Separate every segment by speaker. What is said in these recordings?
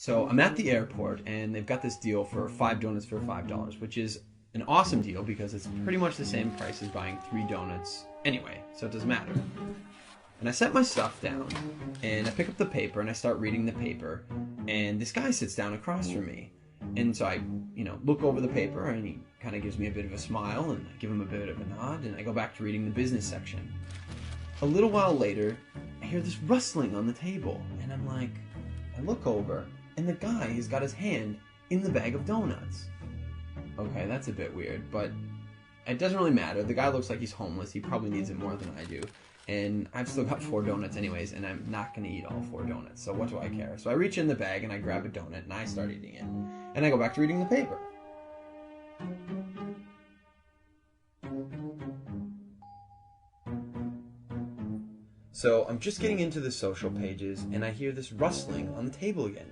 Speaker 1: So I'm at the airport and they've got this deal for 5 donuts for $5, which is an awesome deal because it's pretty much the same price as buying 3 donuts anyway, so it doesn't matter. And I set my stuff down and I pick up the paper and I start reading the paper, and this guy sits down across from me. And so I, look over the paper and he kind of gives me a bit of a smile and I give him a bit of a nod and I go back to reading the business section. A little while later, I hear this rustling on the table and I look over and the guy has got his hand in the bag of donuts. Okay, that's a bit weird, but it doesn't really matter. The guy looks like he's homeless. He probably needs it more than I do. And I've still got 4 donuts anyways, and I'm not going to eat all 4 donuts, so what do I care? So I reach in the bag and I grab a donut and I start eating it. And I go back to reading the paper. So I'm just getting into the social pages and I hear this rustling on the table again.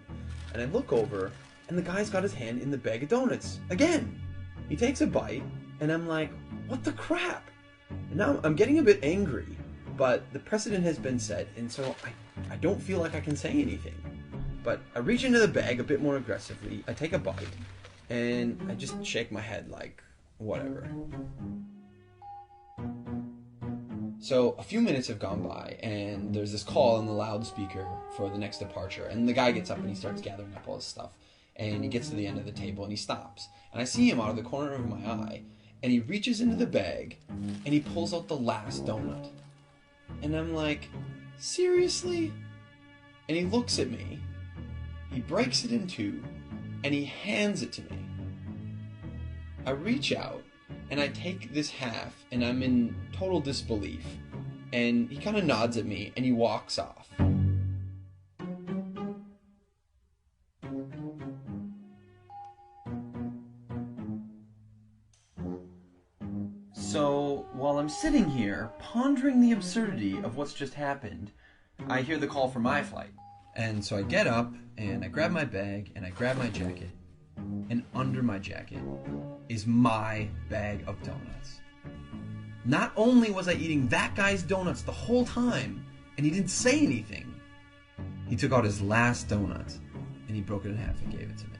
Speaker 1: And I look over and the guy's got his hand in the bag of donuts again. He takes a bite and I'm like, what the crap? And now I'm getting a bit angry, but the precedent has been set and so I don't feel like I can say anything. But I reach into the bag a bit more aggressively, I take a bite, and I just shake my head like, whatever. So a few minutes have gone by, and there's this call on the loudspeaker for the next departure, and the guy gets up and he starts gathering up all his stuff, and he gets to the end of the table and he stops. And I see him out of the corner of my eye, and he reaches into the bag, and he pulls out the last donut. And I'm like, seriously? And he looks at me, he breaks it in 2, and he hands it to me. I reach out, and I take this half, and I'm in total disbelief. And he kind of nods at me, and he walks off. So, while I'm sitting here, pondering the absurdity of what's just happened, I hear the call for my flight. And so I get up, and I grab my bag, and I grab my jacket, and under my jacket is my bag of donuts. Not only was I eating that guy's donuts the whole time, and he didn't say anything, he took out his last donut, and he broke it in half and gave it to me.